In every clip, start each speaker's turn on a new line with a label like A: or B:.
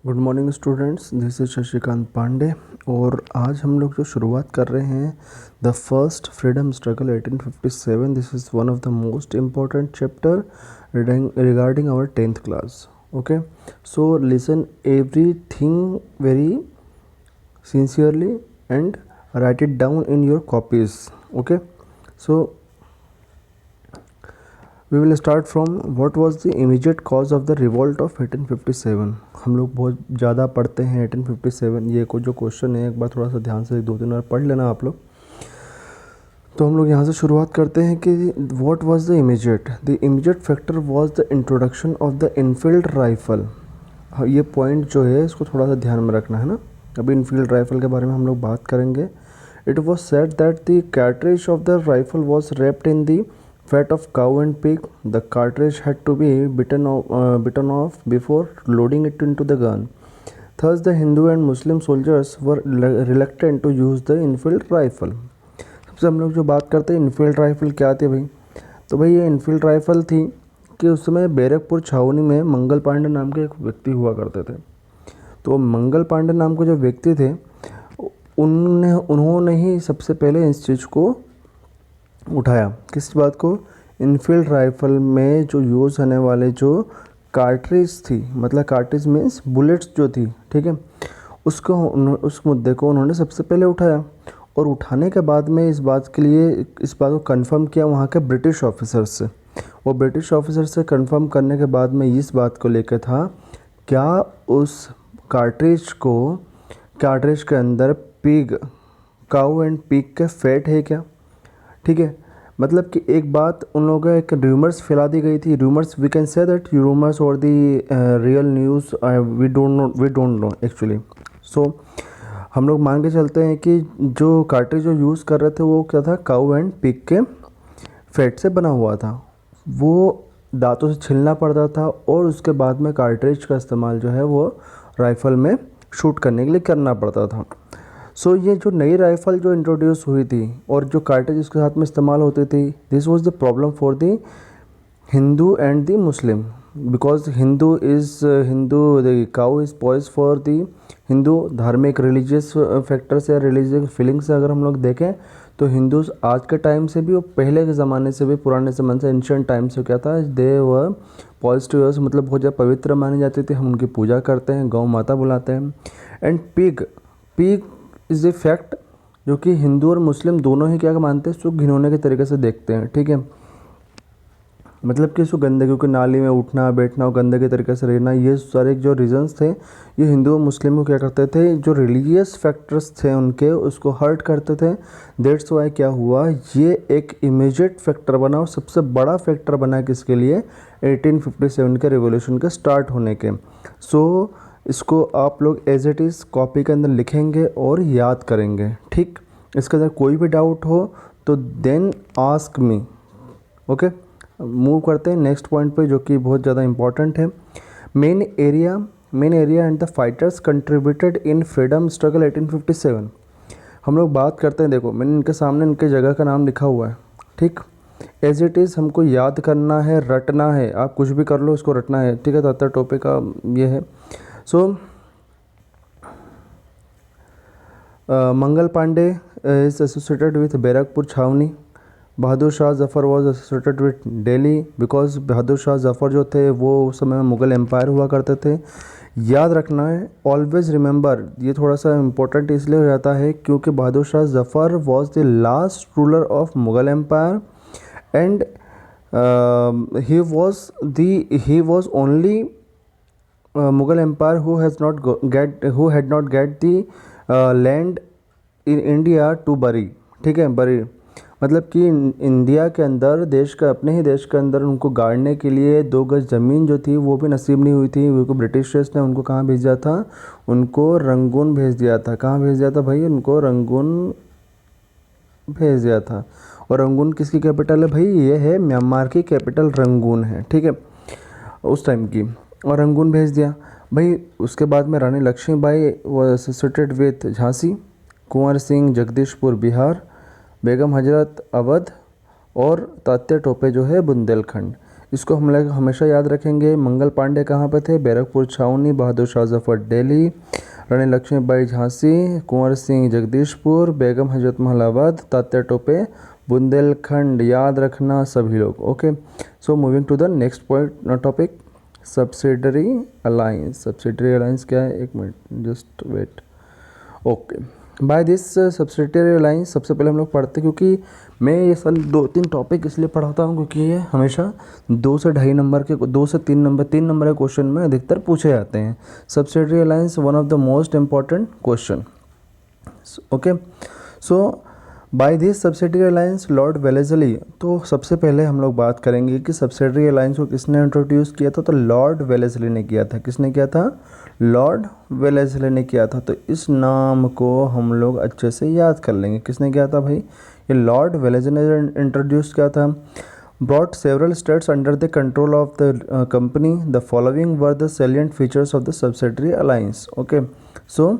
A: Good morning students, this is Shashikant Pandey. और आज हम लोग जो शुरुआत कर रहे हैं the first freedom struggle 1857। This is one of the most important chapter regarding our 10th class. Okay, so listen everything very sincerely and write it down in your copies. Okay, so we will start from what was the immediate cause of the revolt of 1857। हम लोग बहुत ज़्यादा पढ़ते हैं 1857। ये जो question है एक बार थोड़ा सा ध्यान से 2-3 बार पढ़ लेना आप लोग। तो हम लोग यहाँ से शुरुआत करते हैं कि what was the immediate factor was the introduction of the Enfield rifle. ये पॉइंट जो है इसको थोड़ा सा ध्यान में रखना है ना। अभी इनफील्ड राइफल के बारे में हम लोग बात करेंगे। It was said that the cartridge of the rifle was wrapped in the fat of cow and pig. The cartridge had to be bitten off before loading it into the gun. Thus, the Hindu and Muslim soldiers were reluctant to use the Enfield rifle. सबसे हम लोग जो बात करते हैं Enfield rifle क्या थी भाई, तो भाई ये इनफील्ड राइफल थी कि उस समय बैरकपुर छावनी में मंगल पांडे नाम के एक व्यक्ति हुआ करते थे। तो मंगल पांडे नाम के जो व्यक्ति थे उन्होंने ही सबसे पहले इस चीज़ को उठाया। किस बात को? इनफील्ड राइफल में जो यूज़ होने वाले जो कार्ट्रिज थी, मतलब कार्ट्रिज मीन्स बुलेट्स जो थी, ठीक है, उस मुद्दे को उन्होंने सबसे पहले उठाया। और उठाने के बाद में इस बात को कंफर्म किया वहाँ के ब्रिटिश ऑफिसर से। वो ब्रिटिश ऑफिसर से कंफर्म करने के बाद में इस बात को लेकर था, क्या उस कार्ट्रिज के अंदर काऊ एंड पिग के फैट है क्या, ठीक है। मतलब कि एक बात उन लोगों का एक रूमर्स फैला दी गई थी। Rumours, we can say that rumours और the real news we don't know actually. So हम लोग मान के चलते हैं कि जो कार्ट्रिज जो यूज़ कर रहे थे वो क्या था, काऊ एंड पिग के फैट से बना हुआ था। वो दांतों से छिलना पड़ता था और उसके बाद में कार्ट्रिज का इस्तेमाल जो है वो राइफ़ल में शूट करने के लिए करना पड़ता था। सो ये जो नई राइफ़ल जो इंट्रोड्यूस हुई थी और जो कार्ट्रिज इसके साथ में इस्तेमाल होती थी, this was the problem for the Hindu and the Muslim, because the cow is pious for the Hindu. धार्मिक रिलीजियस फैक्टर से, रिलीजियस फीलिंग से अगर हम लोग देखें तो हिंदूज आज के टाइम से भी और पहले के ज़माने से भी, पुराने ज़माने से, एंशियंट टाइम से क्या था, दे वर पॉइज टू अस, मतलब बहुत ज़्यादा पवित्र मानी जाती थी। हम उनकी पूजा करते हैं, गौ माता बुलाते हैं। And pig is a fact जो कि हिंदू और मुस्लिम दोनों ही क्या मानते हैं, इसको घिनौने के तरीके से देखते हैं, ठीक है। मतलब कि इसको गंदगी की नाली में उठना बैठना और गंदे तरीके से रहना, ये सारे जो रीजंस थे ये हिंदू और मुस्लिम को क्या करते थे, जो रिलीजियस फैक्टर्स थे उनके, उसको हर्ट करते थे। दैट्स वाई क्या हुआ, ये एक इमीडिएट फैक्टर बना और सबसे बड़ा फैक्टर बना किसके लिए, 1857 के रिवॉल्यूशन के स्टार्ट होने के। सो इसको आप लोग एज इट इज़ कॉपी के अंदर लिखेंगे और याद करेंगे, ठीक। इसके अंदर कोई भी डाउट हो तो then ask me. Okay, move करते हैं नेक्स्ट पॉइंट पे जो कि बहुत ज़्यादा इंपॉर्टेंट है। Main area and the fighters contributed in freedom struggle 1857। हम लोग बात करते हैं, देखो मैंने इनके सामने इनके जगह का नाम लिखा हुआ है, ठीक। एज इट इज़ हमको याद करना है, रटना है, आप कुछ भी कर लो, इसको रटना है, ठीक है। तो अतर टॉपिक का ये है। So Mangal Pandey is associated with Barrackpore छावनी। Bahadur Shah Zafar was associated with Delhi, because Bahadur Shah Zafar जो थे वो उस समय में मुग़ल एम्पायर हुआ करते थे। याद रखना है, ऑलवेज रिमेंबर, ये थोड़ा सा इम्पोर्टेंट इसलिए हो जाता है क्योंकि Bahadur Shah Zafar was the last ruler of Mughal empire and he was only Mughal empire who had not get the land in India to bury, ठीक है, बरी मतलब कि इंडिया के अंदर अपने ही देश के अंदर उनको गाड़ने के लिए 2 गज ज़मीन जो थी वो भी नसीब नहीं हुई थी। उनको ब्रिटिशर्स ने उनको कहाँ भेज दिया था, उनको रंगून भेज दिया था। कहाँ भेज दिया था भाई, उनको रंगून भेज दिया था। और रंगून किसकी कैपिटल है भाई, ये है म्यांमार की कैपिटल रंगून है, ठीक है, उस टाइम की। और रंगून भेज दिया भाई। उसके बाद में Rani Lakshmibai was associated with Jhansi, Kunwar Singh Jagdishpur Bihar, Begum Hazrat Awadh और तात्या टोपे जो है बुंदेलखंड। इसको हम लोग हमेशा याद रखेंगे। मंगल पांडे कहाँ पे थे? बैरकपुर छावनी। बहादुर शाह जफर दिल्ली। रानी लक्ष्मीबाई झांसी। कुंवर सिंह जगदीशपुर। बेगम हजरत महल अवध। तात्या टोपे बुंदेलखंड। याद रखना सभी लोग। Okay, so moving to the next point topic, subsidiary alliance. Subsidiary alliance क्या है? एक minute, just wait. Okay, by this subsidiary alliance सबसे पहले हम लोग पढ़ते हैं, क्योंकि मैं ये सन 2-3 टॉपिक इसलिए पढ़ाता हूँ क्योंकि ये हमेशा 2 से 2.5 नंबर के, 2 से 3 नंबर के क्वेश्चन में अधिकतर पूछे जाते हैं। Subsidiary alliance one of the most important question. Okay, so by this subsidiary alliance lord Wellesley. तो सबसे पहले हम लोग बात करेंगे कि सब्सिडरी अलायंस को किसने इंट्रोड्यूस किया था? तो लॉर्ड वेलेस्ली ने किया था। किसने किया था? लॉर्ड वेलेस्ली ने किया था। तो इस नाम को हम लोग अच्छे से याद कर लेंगे। किसने किया था भाई? ये लॉर्ड वेलेस्ली ने इंट्रोड्यूस किया था। Brought several states under the control of the company. The following were the salient features of the subsidiary alliance. Okay, so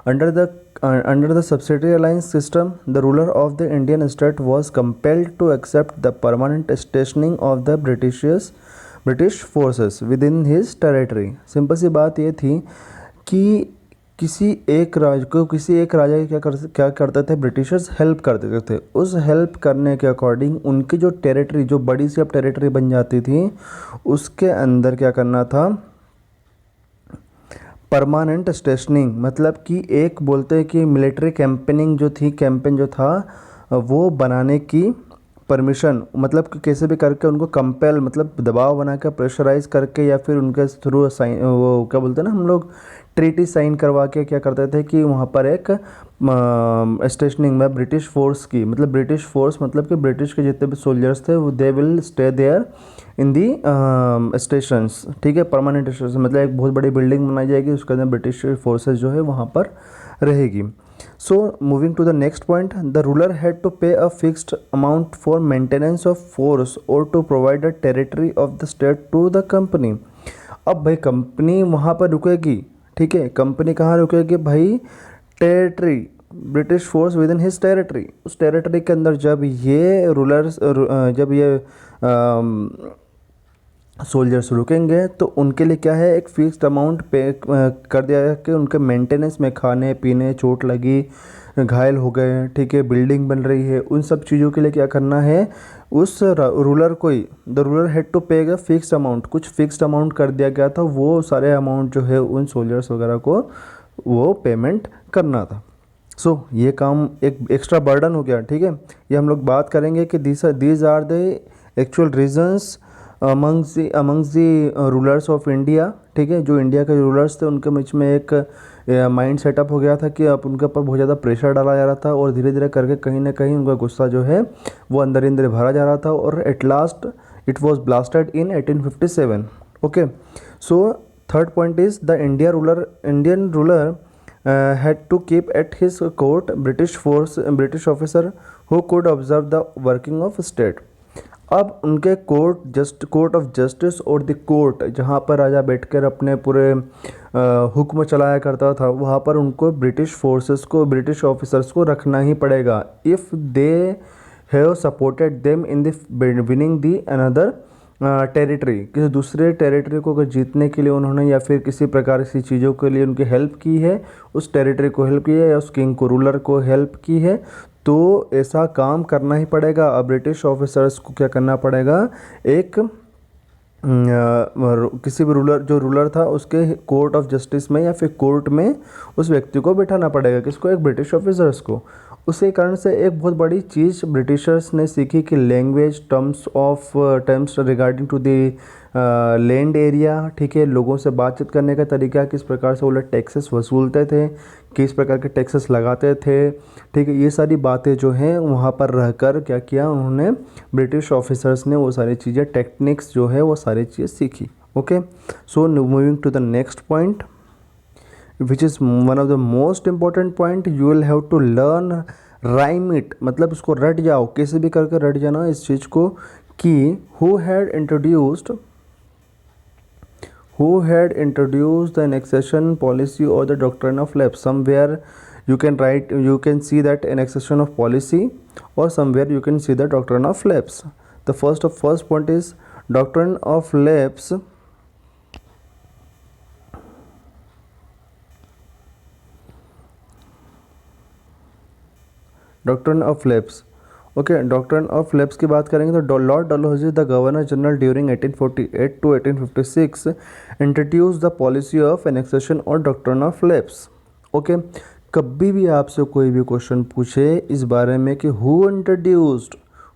A: under the subsidiary alliance system, the ruler of the Indian state was compelled to accept the permanent stationing of the British forces within his territory. Simple सी बात ये थी कि किसी एक राजा की क्या करते थे? ब्रिटिशर्स हेल्प करते थे। उस हेल्प करने के अकॉर्डिंग उनकी जो टेरिटरी, जो बड़ी सी अब टेरिटरी बन जाती थी, उसके अंदर क्या करना था? परमानेंट स्टेशनिंग, मतलब कि एक बोलते हैं कि मिलिट्री कैंपेनिंग जो थी, कैंपेन जो था वो बनाने की परमिशन, मतलब कि कैसे भी करके उनको कंपेल, मतलब दबाव बना के, प्रेशराइज करके, या फिर उनके थ्रू साइन, वो क्या बोलते हैं ना हम लोग, ट्रीटी साइन करवा के क्या करते थे कि वहाँ पर एक स्टेशनिंग में ब्रिटिश फोर्स की, मतलब ब्रिटिश फोर्स मतलब कि ब्रिटिश के जितने भी सोल्जर्स थे वो they will stay there in the stations. ठीक है, परमानेंट स्टेशन मतलब एक बहुत बड़ी बिल्डिंग बनाई जाएगी, उसके अंदर ब्रिटिश फोर्सेज जो है वहाँ पर रहेगी। So moving to the next point, the ruler had to pay a fixed amount for maintenance of force और to provide a territory of the state to the company. अब भाई कंपनी वहाँ पर रुकेगी, ठीक है, कंपनी कहाँ रुकेगी भाई? Territory, British force with in his territory. उस टेरिटरी के अंदर जब ये रूलर्स, जब ये सोल्जर्स रुकेंगे तो उनके लिए क्या है? एक फिक्स्ड अमाउंट पे कर दिया है कि उनके मेंटेनेंस में, खाने पीने, चोट लगी, घायल हो गए, ठीक है, बिल्डिंग बन रही है, उन सब चीज़ों के लिए क्या करना है? उस रूलर को ही, the ruler had to pay a fixed amount, कुछ फिक्स्ड अमाउंट कर दिया गया था, वो सारे अमाउंट जो है उन सोल्जर्स वगैरह को वो पेमेंट करना था। सो ये काम एक एक्स्ट्रा बर्डन हो गया, ठीक है। ये हम लोग बात करेंगे कि these are the actual reasons amongst the rulers of India, ठीक है। जो इंडिया के रूलर्स थे उनके बीच में एक माइंड सेटअप हो गया था कि अब उनके ऊपर बहुत ज़्यादा प्रेशर डाला जा रहा था और धीरे धीरे करके कहीं ना कहीं उनका गुस्सा जो है वो अंदर अंदर भरा जा रहा था और at last it was blasted in 1857। Okay, so third point is the Indian ruler had to keep at his court British officer who could observe the working of state। अब उनके कोर्ट ऑफ जस्टिस और the court जहाँ पर राजा बैठकर अपने पूरे हुक्म चलाया करता था, वहाँ पर उनको ब्रिटिश फोर्सेस को, ब्रिटिश ऑफिसर्स को रखना ही पड़ेगा if they have supported them in the winning the another territory. किसी दूसरे टेरिटरी को अगर जीतने के लिए उन्होंने या फिर किसी प्रकार की चीज़ों के लिए उनकी हेल्प की है, उस टेरिटरी को हेल्प की है या उस किंग को, रूलर को हेल्प की है, तो ऐसा काम करना ही पड़ेगा। अब ब्रिटिश ऑफिसर्स को क्या करना पड़ेगा? एक किसी भी रूलर था उसके कोर्ट ऑफ जस्टिस में या फिर कोर्ट में उस व्यक्ति को बैठाना पड़ेगा। किसको? एक ब्रिटिश ऑफिसर्स को। उसी कारण से एक बहुत बड़ी चीज़ ब्रिटिशर्स ने सीखी कि language, terms regarding to the land area, ठीक है, लोगों से बातचीत करने का तरीका, किस प्रकार से वो लोग टैक्सेस वसूलते थे, किस प्रकार के टैक्सेस लगाते थे, ठीक है, ये सारी बातें जो हैं वहाँ पर रहकर क्या किया उन्होंने, ब्रिटिश ऑफिसर्स ने वो सारी चीज़ें, टेक्निक्स जो है वो सारी चीज़ें सीखी। Okay, so moving to the next point which is one of the most important point, you will have to learn rhyme it, मतलब इसको रट जाओ, कैसे भी करके रट जाना इस चीज़ को कि who had introduced the annexation policy or the doctrine of lapse। somewhere you can see that annexation of policy or somewhere you can see the doctrine of lapse। The first point is doctrine of lapse doctrine of lapse. Okay, doctrine of lapse की बात करेंगे तो lord Dalhousie the governor general during 1848 to 1856 introduce the policy of annexation और doctrine of lapse. Okay, कभी भी आपसे कोई भी क्वेश्चन पूछे इस बारे में कि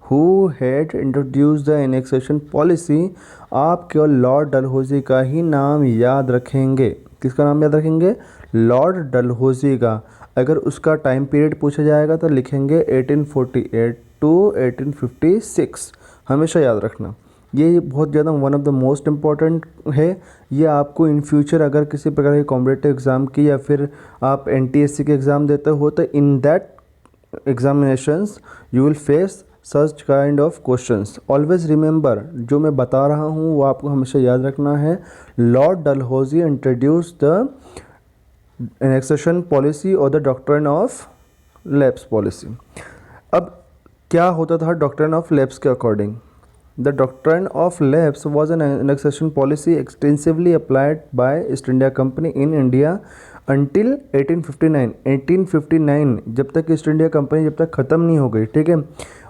A: who had introduce the annexation policy, आप केवल लॉर्ड डलहौजी का ही नाम याद रखेंगे। किसका नाम याद रखेंगे? लॉर्ड डलहौजी का। अगर उसका टाइम पीरियड पूछा जाएगा तो लिखेंगे 1848 टू 1856, हमेशा याद रखना। ये बहुत ज़्यादा one of the most important है। ये आपको इन फ्यूचर अगर किसी प्रकार के कॉम्पिटिटिव एग्ज़ाम की या फिर आप NTSC के एग्ज़ाम देते हो तो in that examinations you will face such kind of questions. Always remember, जो मैं बता रहा हूँ वो आपको हमेशा याद रखना है। Lord Dalhousie introduce the annexation policy और the doctrine of lapse policy. अब क्या होता था डॉक्ट्रिन ऑफ लैप्स के according? The doctrine of lapse was an annexation policy extensively applied by East India Company in India until 1859। 1859 जब तक east India company जब तक ख़त्म नहीं हो गई, ठीक है।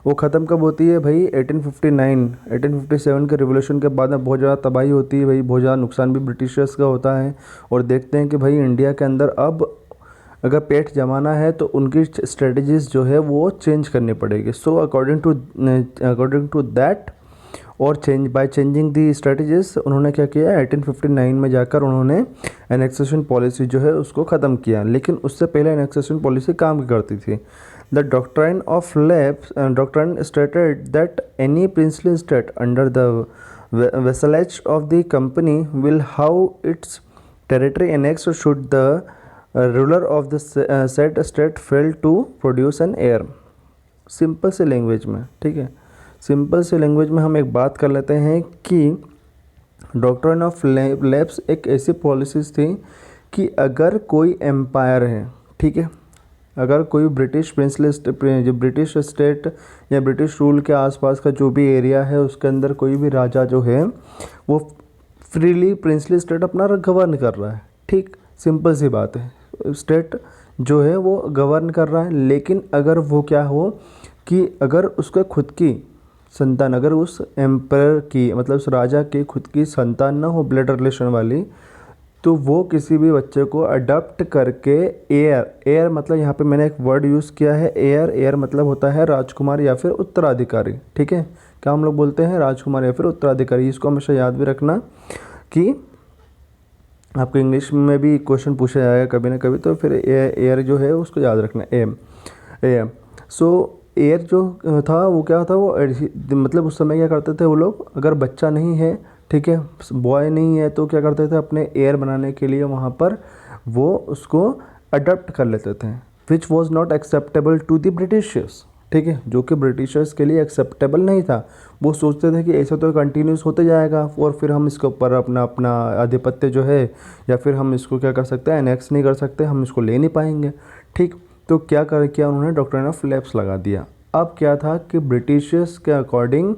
A: वो ख़त्म कब होती है भाई? 1859। 1857 के रिवोल्यूशन के बाद में बहुत ज़्यादा तबाही होती है भाई, बहुत ज़्यादा नुकसान भी ब्रिटिशर्स का होता है। और देखते हैं कि भाई इंडिया के अंदर अब अगर पेट जमाना है तो उनकी स्ट्रेटजीज़ जो है वो चेंज करनी पड़ेगी। सो अकॉर्डिंग टू दैट और बाय चेंजिंग दी स्ट्रेटजीज उन्होंने क्या किया? 1859 में जाकर उन्होंने एनेक्सेशन पॉलिसी जो है उसको ख़त्म किया। लेकिन उससे पहले एनेक्सेशन पॉलिसी काम करती थी। The doctrine of lapse doctrine stated that any princely state under the vassalage of the company will have its territory annex should the ruler of the said state fail to produce an heir. Simple से language में, ठीक है, simple से language में हम एक बात कर लेते हैं कि डॉक्ट्रिन ऑफ लैप्स एक ऐसी पॉलिसीज़ थी कि अगर कोई एम्पायर है, ठीक है, अगर कोई ब्रिटिश प्रिंसली जो ब्रिटिश स्टेट या ब्रिटिश रूल के आसपास का जो भी एरिया है उसके अंदर कोई भी राजा जो है वो फ्रीली प्रिंसली स्टेट अपना गवर्न कर रहा है, ठीक, सिंपल सी बात है, स्टेट जो है वो गवर्न कर रहा है। लेकिन अगर वो क्या हो कि अगर उसका खुद की संतान, अगर उस एम्पायर की मतलब उस राजा की खुद की संतान ना हो ब्लड रिलेशन वाली, तो वो किसी भी बच्चे को अडॉप्ट करके एयर मतलब यहाँ पे मैंने एक वर्ड यूज़ किया है एयर मतलब होता है राजकुमार या फिर उत्तराधिकारी, ठीक है। क्या हम लोग बोलते हैं? राजकुमार या फिर उत्तराधिकारी। इसको हमेशा याद भी रखना कि आपको इंग्लिश में भी क्वेश्चन पूछा जाएगा कभी ना कभी, तो फिर एयर जो है उसको याद रखना, एयर। सो एयर जो था वो क्या था, वो मतलब उस समय क्या करते थे वो लोग, अगर बच्चा नहीं है, ठीक है, बॉय नहीं है, तो क्या करते थे अपने एयर बनाने के लिए वहाँ पर वो उसको अडॉप्ट कर लेते थे, which was not acceptable to the Britishers, ठीक है, जो कि ब्रिटिशर्स के लिए एक्सेप्टेबल नहीं था। वो सोचते थे कि ऐसा तो कंटिन्यूस होते जाएगा और फिर हम इसके ऊपर अपना आधिपत्य जो है या फिर हम इसको क्या कर सकते हैं, एनेक्स नहीं कर सकते, हम इसको ले नहीं पाएंगे, ठीक। तो क्या किया उन्होंने? डॉक्ट्रिन ऑफ लैप्स लगा दिया। अब क्या था कि ब्रिटिशर्स के अकॉर्डिंग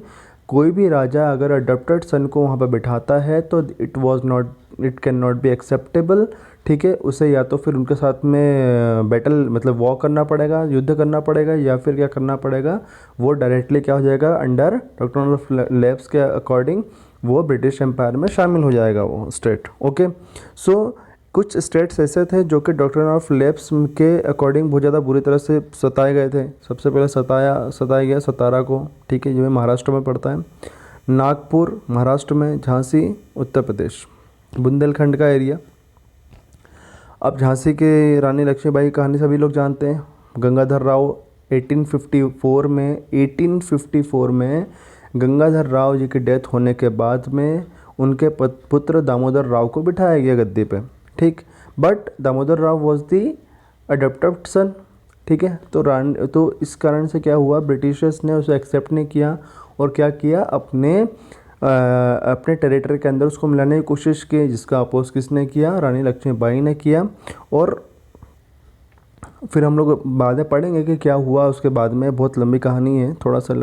A: कोई भी राजा अगर अडॉप्टेड सन को वहाँ पर बिठाता है तो it can not be acceptable, ठीक है। उसे या तो फिर उनके साथ में बैटल मतलब वॉर करना पड़ेगा, युद्ध करना पड़ेगा, या फिर क्या करना पड़ेगा, वो डायरेक्टली क्या हो जाएगा, अंडर डॉक्ट्रिन ऑफ लैप्स के अकॉर्डिंग वो ब्रिटिश एम्पायर में शामिल हो जाएगा वो स्टेट। ओके, सो कुछ स्टेट्स ऐसे थे जो कि डॉक्ट्रिन ऑफ लैप्स के अकॉर्डिंग बहुत ज़्यादा बुरी तरह से सताए गए थे। सबसे पहले सताया गया सतारा को, ठीक है, जो महाराष्ट्र में पड़ता है, नागपुर महाराष्ट्र में, झांसी उत्तर प्रदेश, बुंदेलखंड का एरिया। अब झांसी के रानी लक्ष्मीबाई की कहानी सभी लोग जानते हैं। गंगाधर राव 1854 में गंगाधर राव जी की डेथ होने के बाद में उनके पुत्र दामोदर राव को बिठाया गया गद्दी पे, ठीक। But Damodar Rao was the adopted son, ठीक है। तो इस कारण से क्या हुआ, ब्रिटिशर्स ने उसे एक्सेप्ट नहीं किया और क्या किया, अपने टेरिटरी के अंदर उसको मिलाने की कोशिश की, जिसका अपोज किसने किया? रानी लक्ष्मीबाई ने किया। और फिर हम लोग बाद में पढ़ेंगे कि क्या हुआ उसके बाद में, बहुत लंबी कहानी है, थोड़ा सा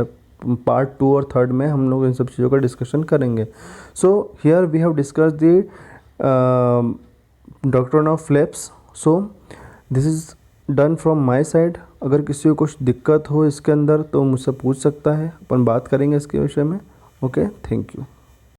A: पार्ट 2 और 3 में हम लोग इन सब चीज़ों का डिस्कशन करेंगे. So here we have discuss the doctrine of flaps. So this is done from my side. अगर किसी को कुछ दिक्कत हो इसके अंदर तो मुझसे पूछ सकता है, अपन बात करेंगे इसके विषय में. Okay, thank you.